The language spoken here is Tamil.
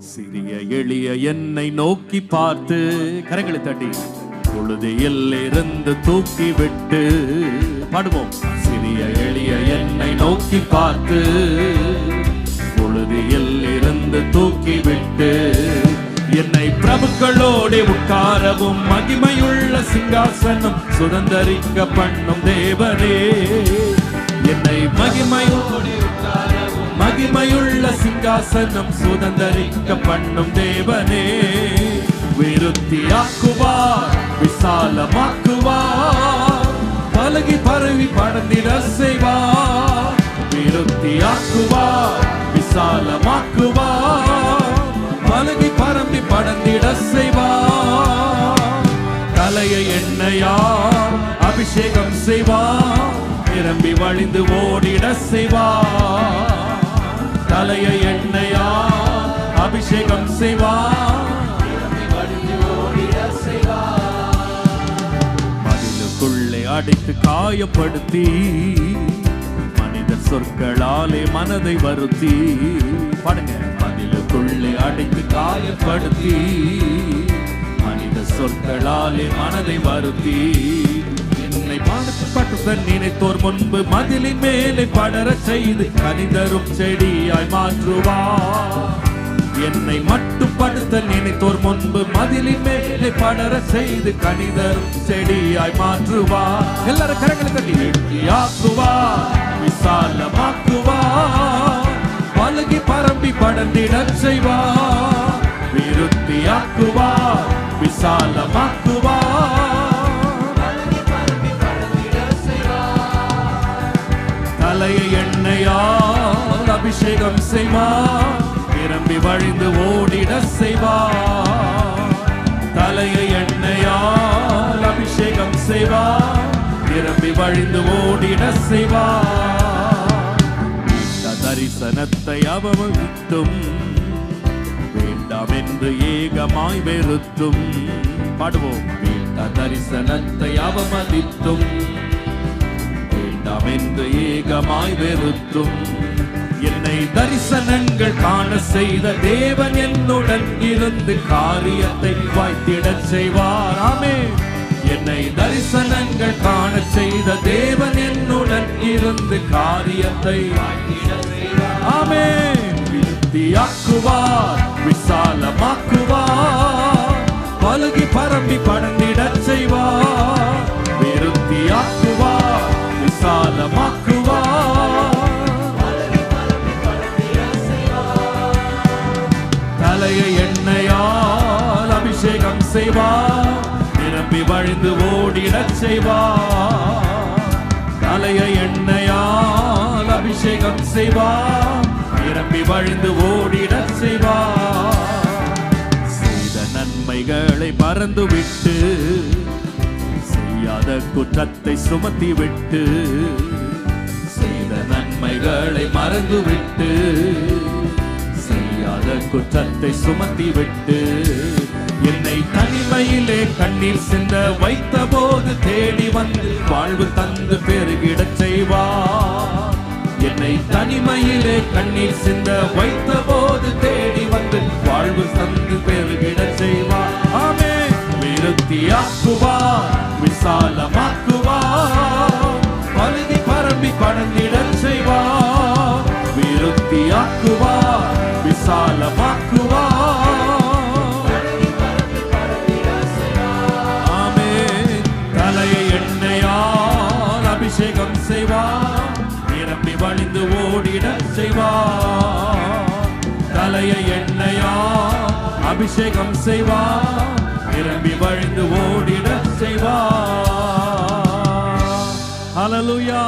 சிறிய எளிய என்னை நோக்கி பார்த்து கரங்களை தட்டி பொழுதிலிருந்து தூக்கி விட்டு பாடுவோம். சிறிய எளிய என்னை நோக்கி பார்த்து பொழுதிலிருந்து தூக்கி விட்டு என்னை பிரபுக்களோடு உட்காரவும் மகிமையுள்ள சிங்காசனம் சுதந்தரிக்க பண்ணும் தேவனே. என்னை மகிமையுள்ள சிங்காசனம் சுதந்தரிக்க பண்ணும் தேவனே. விருத்தியாக்குவார், விசாலமாக்குவார், பலகி பரவி படர்ந்திட செய்வார். விருத்தியாக்குவார், விசாலமாக்குவார், பலகி பரம்பி படர்ந்திட செய்வார். தலையை எண்ணெயார் அபிஷேகம் செய்வார், நிரம்பி வழிந்து ஓடிட செய்வார். தலையை எண்ணெயார் அபிஷேகம் செய்வார், நிரம்பி வழிந்து ஓடிட செய்வார். மதிலுக்குள்ளே அடைத்து காயப்படுத்தி மனிதர் சொற்களாலே மனதை வருத்தி பாடுங்க. மதிலுக்குள்ளே அடைத்து காயப்படுத்தி மனித சொற்களாலே மனதை வருத்தி என்னை பாடுபட்ட நினைத்தோர் முன்பு மதிலின் மேலே படர செய்து கனிதரும் செடியாய் மாற்றுவார். என்னை மட்டுப்படுத்த நினைத்தோர் முன்பு மதிலின் மேலே படர செய்து கனிதரும் செடியாய் மாற்றுவார். எல்லாரும் கரங்களை தட்டி வெற்றியாக்குவார், விசாலமாக்குவார், பலகி பரம்பி படர்ந்திட செய்வார். விருத்தியாக்குவார், விசாலமாக்குவார், தலையை எண்ணெயால் அபிஷேகம் செய்வார், நிரம்பி வழிந்து ஓடிட செய்வார். தலையை எண்ணெயால் அபிஷேகம் செய்வார், நிரம்பி வழிந்து ஓடிட செய்வார். தரிசனத்தை அவமதித்தும் வேண்டாம் என்று ஏகமாய் வெறுத்தும் பாடுவோம். தரிசனத்தை அவமதித்தும் வேண்டாம் என்று ஏகமாய் வெறுத்தும் என்னை தரிசனங்கள் காண செய்த தேவன் என்னுடன் இருந்து காரியத்தை வாய்த்திடச் செய்வார். ஆமென். என்னை தரிசனங்கள் காண செய்த தேவன் என்னுடன் இருந்து காரியத்தை வாய்த்திடச் செய்வார். ஆமென். விருத்தியாக்குவார், விசாலமாக்குவார், பலகி பரம்பி படர்ந்திடச் செய்வார். விருத்தியாக்குவார், விசாலமாக்குவார், தலையை எண்ணெயால் அபிஷேகம் செய்வார், நிரம்பி வழிந்து ஓடிடச் செய்வார். தலையை எண்ணெயால் அபிஷேகம் செய்வார், நிரம்பி வழிந்து ஓடிடச் செய்வார். செய்த நன்மைகளை மறந்து விட்டு செய்யாத குற்றத்தை சுமத்தி விட்டு செய்த நன்மைகளை மறந்து விட்டு செய்யாத குற்றத்தை சுமத்தி விட்டு என்னை தனிமையிலே கண்ணீர் சிந்த வைத்த போது தேடி வந்து வாழ்வு தந்து பெருகிடச் செய்வார். என்னை தனிமையிலே கண்ணீர் சிந்த வைத்த போது தேடி வந்து வாழ்வு தந்து பெருகிடச் செய்வார். ஆமென். விருத்தியாக்குவார், விசாலமாக்குவார், பலகி பரம்பி படர்ந்திடச் செய்வார். விருத்தியாக்குவார், விசாலமாக்குவார், ஆமென். தலையை எண்ணெயால் அபிஷேகம் செய்வார், நிரம்பி வழிந்து ஓடிடச் செய்வார். தலையை எண்ணெயால் அபிஷேகம் செய்வார், நிரம்பி வழிந்து ஓடிடச் செய்வார். ஹல்லேலூயா.